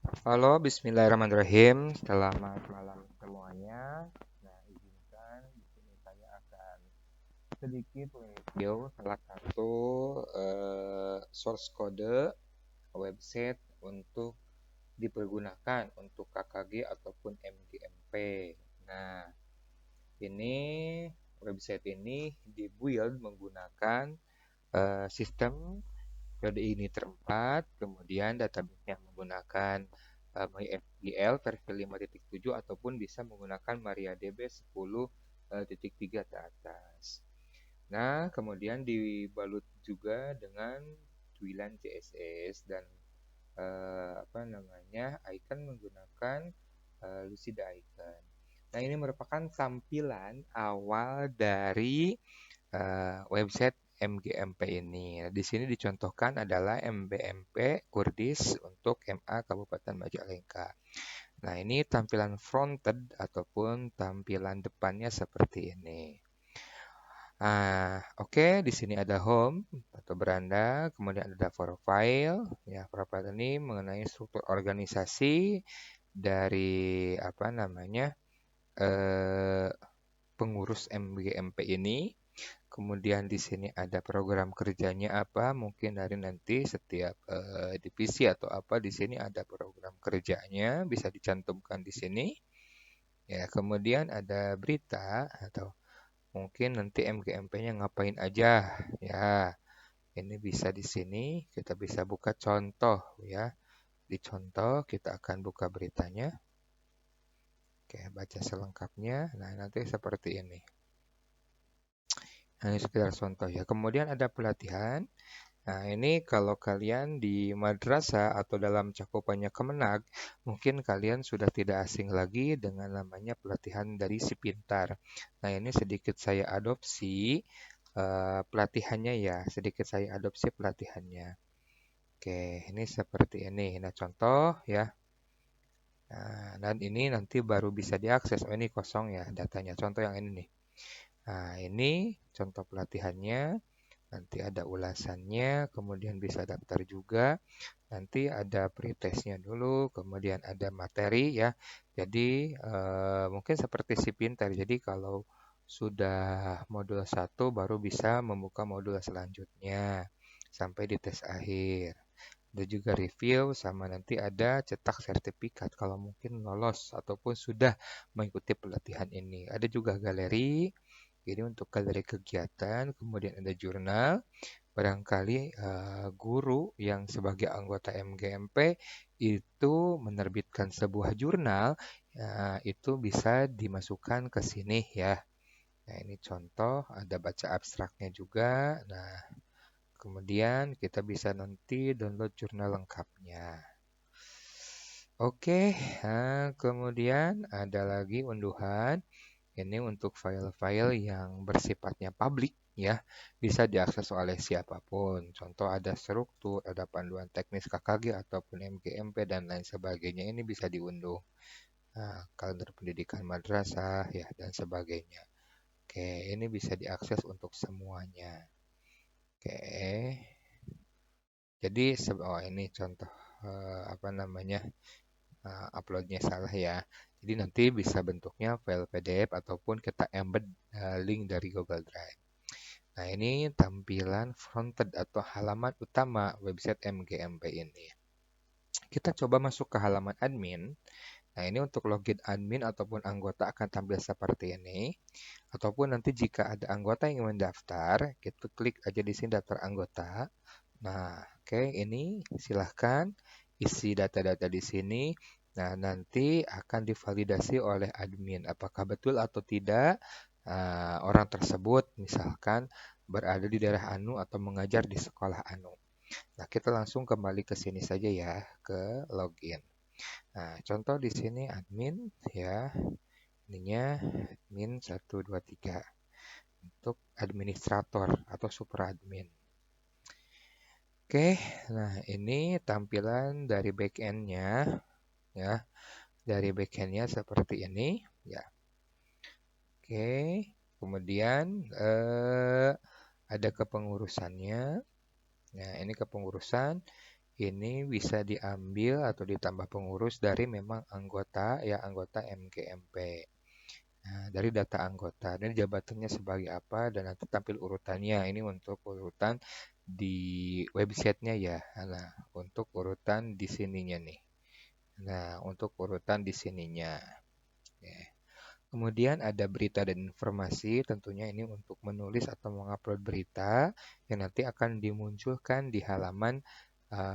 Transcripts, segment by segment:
Halo, bismillahirrahmanirrahim. Selamat malam semuanya. Nah, izinkan di sini saya akan sedikit review salah satu source code website untuk dipergunakan untuk KKG ataupun MGMP. Nah, ini website ini dibuild menggunakan sistem PDI-NITR 4, kemudian database yang menggunakan MySQL versi 5.7 ataupun bisa menggunakan MariaDB 10.3 ke atas. Nah, kemudian dibalut juga dengan Twilan CSS dan icon menggunakan Lucida Icon. Nah, ini merupakan tampilan awal dari website MGMP ini. Di sini dicontohkan adalah MBMP Kurdis untuk MA Kabupaten Majalengka. Nah, ini tampilan fronted ataupun tampilan depannya seperti ini. Oke, di sini ada home atau beranda, kemudian ada profile. Ya, profile ini mengenai struktur organisasi dari eh, pengurus MGMP ini. Kemudian di sini ada program kerjanya apa, mungkin dari nanti setiap divisi atau apa di sini ada program kerjanya bisa dicantumkan di sini. Ya, kemudian ada berita atau mungkin nanti MGMP-nya ngapain aja. Ya, ini bisa di sini kita bisa buka contoh ya. Di contoh kita akan buka beritanya. Oke, baca selengkapnya. Nah, nanti seperti ini. Nah, ini sekedar contoh ya. Kemudian ada pelatihan. Nah, ini kalau kalian di madrasah atau dalam cakupannya Kemenag, mungkin kalian sudah tidak asing lagi dengan namanya pelatihan dari Si Pintar. Nah, ini sedikit saya adopsi pelatihannya ya, sedikit saya adopsi pelatihannya. Oke, ini seperti ini. Nah, contoh ya. Nah, dan ini nanti baru bisa diakses. Oh, ini kosong ya datanya. Contoh yang ini nih. Nah, ini contoh pelatihannya. Nanti ada ulasannya, kemudian bisa daftar juga. Nanti ada pretestnya dulu, kemudian ada materi ya. Jadi mungkin seperti si pintar. Jadi kalau sudah modul satu baru bisa membuka modul selanjutnya sampai di tes akhir. Ada juga review sama nanti ada cetak sertifikat kalau mungkin lolos ataupun sudah mengikuti pelatihan ini. Ada juga galeri. Ini untuk galeri kegiatan, kemudian ada jurnal. Barangkali guru yang sebagai anggota MGMP itu menerbitkan sebuah jurnal, itu bisa dimasukkan ke sini ya. Nah, ini contoh, ada baca abstraknya juga. Nah, kemudian kita bisa nanti download jurnal lengkapnya. Oke, kemudian ada lagi unduhan. Ini untuk file-file yang bersifatnya publik ya, bisa diakses oleh siapapun. Contoh ada struktur, ada panduan teknis KKG ataupun MGMP dan lain sebagainya. Ini bisa diunduh. Nah, kalender pendidikan madrasah ya dan sebagainya. Oke, ini bisa diakses untuk semuanya. Oke. Jadi ini contoh uploadnya salah ya. Jadi nanti bisa bentuknya file PDF ataupun kita embed link dari Google Drive. Nah, ini tampilan fronted atau halaman utama website MGMP ini. Kita coba masuk ke halaman admin. Nah, ini untuk login admin ataupun anggota akan tampil seperti ini. Ataupun nanti jika ada anggota yang ingin mendaftar, kita klik aja di sini daftar anggota. Nah, oke, ini silahkan isi data-data di sini. Nah, nanti akan divalidasi oleh admin. Apakah betul atau tidak orang tersebut misalkan berada di daerah Anu atau mengajar di sekolah Anu. Nah, kita langsung kembali ke sini saja ya, ke login. Nah, contoh di sini admin ya. Ininya admin 123 untuk administrator atau super admin. Oke, nah ini tampilan dari backend-nya ya. Dari backend-nya seperti ini ya. Oke, kemudian ada kepengurusannya. Nah, ini kepengurusan. ini bisa diambil atau ditambah pengurus dari memang anggota ya anggota MGMP. Nah, dari data anggota dan jabatannya sebagai apa dan nanti tampil urutannya. Ini untuk urutan di websitenya ya. Nah, untuk urutan di sininya nih. Nah, untuk urutan di sininya. Ya. Kemudian ada berita dan informasi, tentunya ini untuk menulis atau mengupload berita yang nanti akan dimunculkan di halaman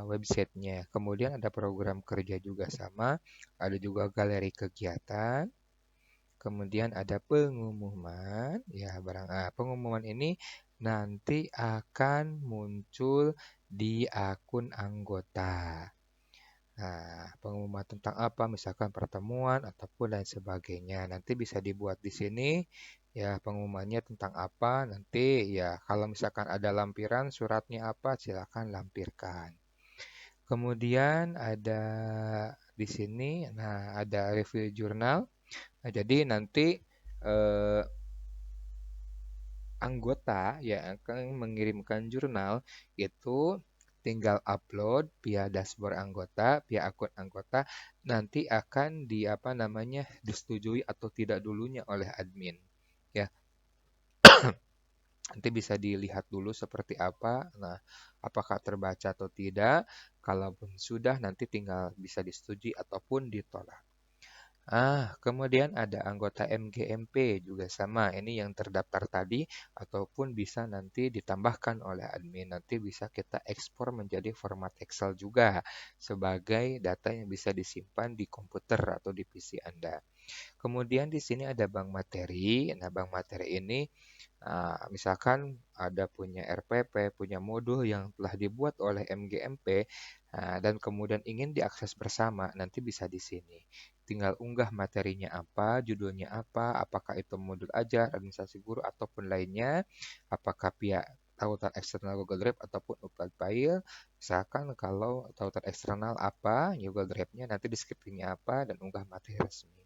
websitenya. Kemudian ada program kerja juga sama, ada juga galeri kegiatan, kemudian ada pengumuman, ya pengumuman ini nanti akan muncul di akun anggota. Nah, pengumuman tentang apa, misalkan pertemuan ataupun lain sebagainya. Nanti bisa dibuat di sini, ya pengumumannya tentang apa. Nanti ya kalau misalkan ada lampiran suratnya apa, silakan lampirkan. Kemudian ada di sini, nah ada review jurnal. Nah, jadi nanti eh, anggota yang akan mengirimkan jurnal itu tinggal upload via dashboard anggota, via akun anggota, nanti akan di apa namanya disetujui atau tidak dulunya oleh admin. Ya, nanti bisa dilihat dulu seperti apa. Nah, apakah terbaca atau tidak? Kalaupun sudah, nanti tinggal bisa disetujui ataupun ditolak. Kemudian ada anggota MGMP juga sama. Ini yang terdaftar tadi ataupun bisa nanti ditambahkan oleh admin. Nanti bisa kita ekspor menjadi format Excel juga sebagai data yang bisa disimpan di komputer atau di PC Anda. Kemudian di sini ada bank materi. Nah, bank materi ini misalkan ada punya RPP, punya modul yang telah dibuat oleh MGMP, dan kemudian ingin diakses bersama, nanti bisa di sini. Tinggal unggah materinya apa, judulnya apa, apakah itu modul ajar, administrasi guru, ataupun lainnya, apakah via tautan eksternal Google Drive ataupun upload file. Misalkan kalau tautan eksternal apa, Google Drive-nya nanti deskripsinya apa, dan unggah materi resmi.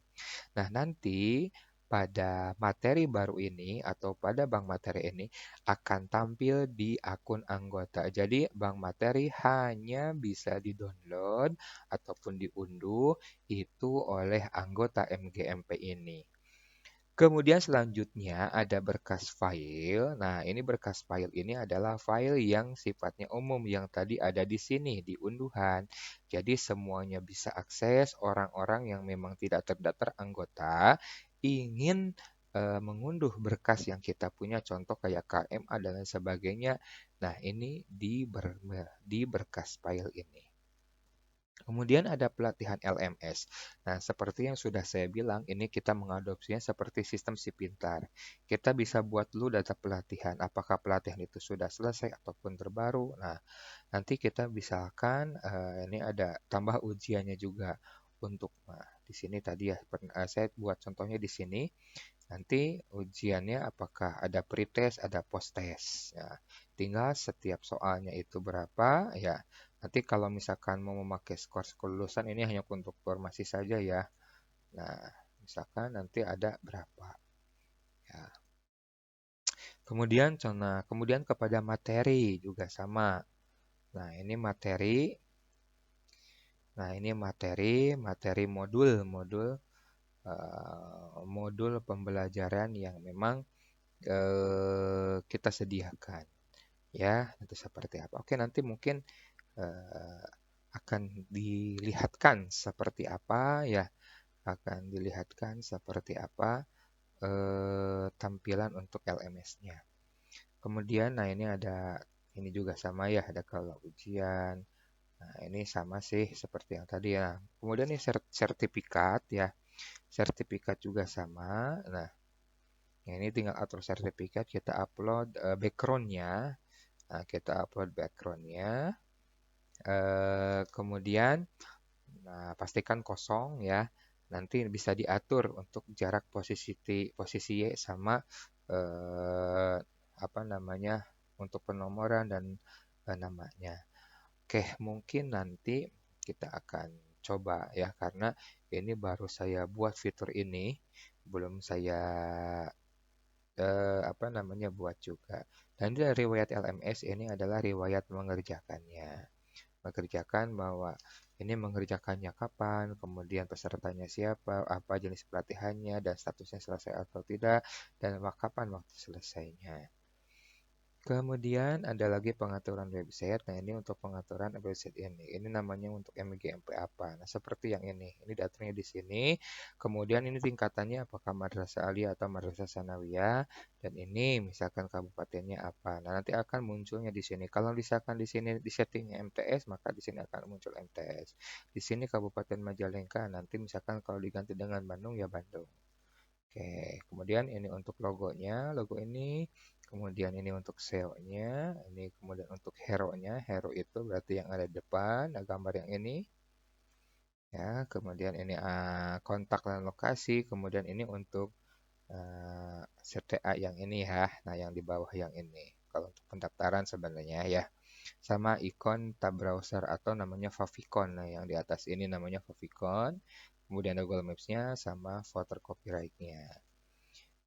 Nah, nanti pada materi baru ini atau pada bank materi ini akan tampil di akun anggota. Jadi, bank materi hanya bisa di-download ataupun diunduh itu oleh anggota MGMP ini. Kemudian selanjutnya ada berkas file. Nah, ini berkas file ini adalah file yang sifatnya umum yang tadi ada di sini di unduhan. Jadi semuanya bisa akses orang-orang yang memang tidak terdaftar anggota ingin mengunduh berkas yang kita punya contoh kayak KMA dan lain sebagainya. Nah, ini di berkas file ini. Kemudian ada pelatihan LMS. Nah, seperti yang sudah saya bilang, ini kita mengadopsinya seperti sistem si pintar. Kita bisa buat dulu data pelatihan, apakah pelatihan itu sudah selesai ataupun terbaru. Nah, nanti kita misalkan ini ada tambah ujiannya juga untuk di sini tadi ya saya buat contohnya di sini. Nanti ujiannya apakah ada pretest, ada posttest. Ya, tinggal setiap soalnya itu berapa, ya. Nanti kalau misalkan mau memakai skor kelulusan ini hanya untuk informasi saja ya. Nah, misalkan nanti ada berapa. Ya. Kemudian kepada materi juga sama. Nah, ini materi. Nah, ini materi modul pembelajaran yang memang kita sediakan. Ya, nanti seperti apa. Oke, nanti mungkin eh, akan dilihatkan seperti apa ya, akan dilihatkan seperti apa tampilan untuk LMS-nya. Kemudian, nah ini ada ini juga sama ya, ada kalau ujian. Nah, ini sama sih seperti yang tadi ya. Kemudian ini sertifikat ya, sertifikat juga sama. Nah, ini tinggal atur sertifikat, kita upload background-nya. Nah, kita upload background-nya. Kemudian, nah, pastikan kosong ya. Nanti bisa diatur untuk jarak posisi Y sama eh, apa namanya untuk penomoran dan namanya. Oke, mungkin nanti kita akan coba ya karena ini baru saya buat fitur ini, belum saya apa namanya buat juga. Dan dari riwayat LMS ini adalah riwayat mengerjakannya. mengerjakan bahwa ini mengerjakannya kapan, kemudian pesertanya siapa, apa jenis pelatihannya, dan statusnya selesai atau tidak, dan kapan waktu selesainya. Kemudian ada lagi pengaturan website. Nah, ini untuk pengaturan website ini. Ini namanya untuk MGMP apa. Nah, seperti yang ini. Ini datanya di sini. Kemudian ini tingkatannya apakah madrasah aliyah atau madrasah sanawiyah. Dan ini misalkan kabupatennya apa. Nah, nanti akan munculnya di sini. Kalau misalkan di sini di settingnya MTS, maka di sini akan muncul MTS. Di sini Kabupaten Majalengka. Nanti misalkan kalau diganti dengan Bandung, ya Bandung. Oke, kemudian ini untuk logonya, logo ini, kemudian ini untuk SEO-nya, ini kemudian untuk hero-nya, hero itu berarti yang ada di depan, nah, gambar yang ini, ya, kemudian ini kontak dan lokasi, kemudian ini untuk CTA yang ini ya, nah yang di bawah yang ini, kalau untuk pendaftaran sebenarnya ya, sama ikon tab browser atau namanya favicon, nah yang di atas ini namanya favicon, kemudian Google Maps-nya sama footer copyright-nya.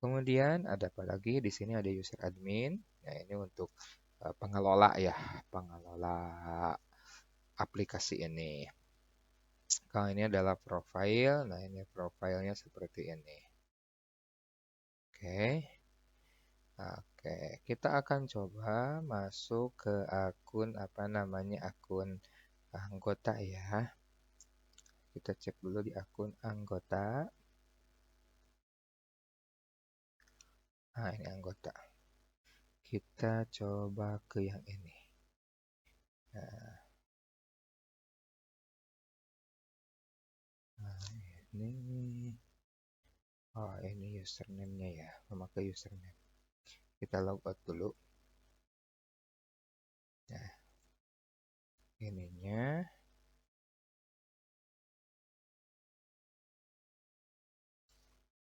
Kemudian ada apa lagi? Di sini ada user admin. Nah, ini untuk pengelola ya, pengelola aplikasi ini. Kalau ini adalah profile, nah ini profilnya seperti ini. Oke. Oke, kita akan coba masuk ke akun apa namanya akun anggota ya. Kita cek dulu di akun anggota. Nah, ini anggota. Kita coba ke yang ini. Nah, ini. Oh, ini username-nya ya, memakai username. Kita logout dulu. Nah, ininya.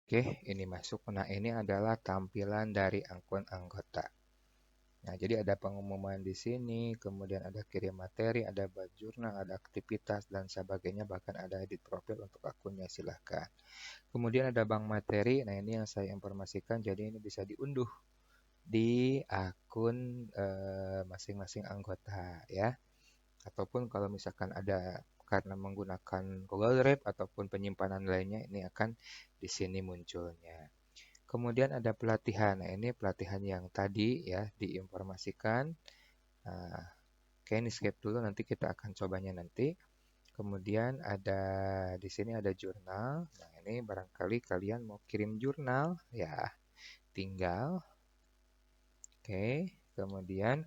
Oke, ini masuk. Nah, ini adalah tampilan dari akun anggota. Nah, jadi ada pengumuman di sini, kemudian ada kirim materi, ada buat jurnal, ada aktivitas, dan sebagainya. Bahkan ada edit profil untuk akunnya, silahkan. Kemudian ada bank materi. Nah, ini yang saya informasikan, jadi ini bisa diunduh di akun masing-masing anggota ya. Ataupun kalau misalkan ada karena menggunakan Google Drive ataupun penyimpanan lainnya, ini akan di sini munculnya. Kemudian ada pelatihan. Nah, ini pelatihan yang tadi ya diinformasikan. Nah, oke, ini skip dulu, nanti kita akan cobanya nanti. Kemudian ada di sini ada jurnal. Nah, ini barangkali kalian mau kirim jurnal ya, tinggal oke. Kemudian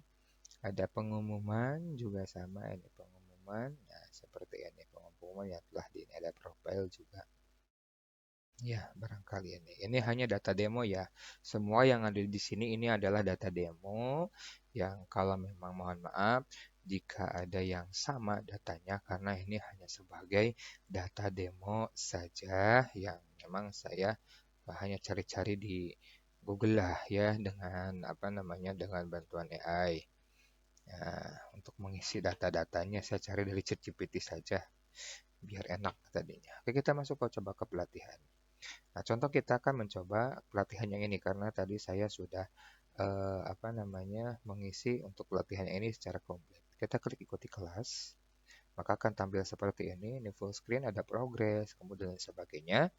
ada pengumuman juga sama, ini pengumuman. Nah, seperti ini pengumuman yang telah di ini ada profile juga. Ya, barangkali ini. Ini hanya data demo ya. Semua yang ada di sini ini adalah data demo yang kalau memang mohon maaf jika ada yang sama datanya karena ini hanya sebagai data demo saja yang memang saya hanya cari-cari di Google lah ya dengan apa namanya dengan bantuan AI. Nah, untuk mengisi data-datanya saya cari dari ChatGPT saja biar enak tadinya. Oke, kita masuk coba ke pelatihan. Nah, contoh kita akan mencoba pelatihan yang ini karena tadi saya sudah apa namanya mengisi untuk pelatihan ini secara komplit. Kita klik ikuti kelas, maka akan tampil seperti ini. Ini full screen, ada progres, kemudian sebagainya.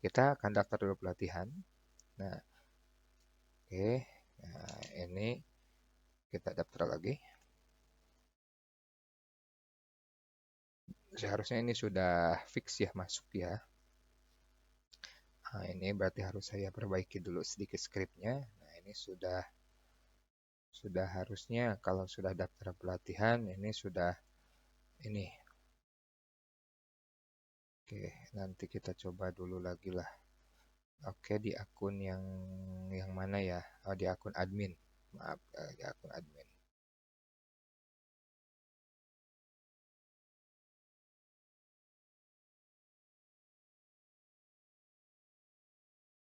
Kita akan daftar dulu pelatihan. Nah, oke. Nah, ini kita daftar lagi. Seharusnya ini sudah fix ya masuk ya. Nah, ini berarti harus saya perbaiki dulu sedikit scriptnya. Nah, ini sudah harusnya kalau sudah daftar pelatihan ini sudah ini. Oke, nanti kita coba dulu lagi lah. Oke, di akun yang mana ya? Oh, di akun admin. Maaf, di akun admin.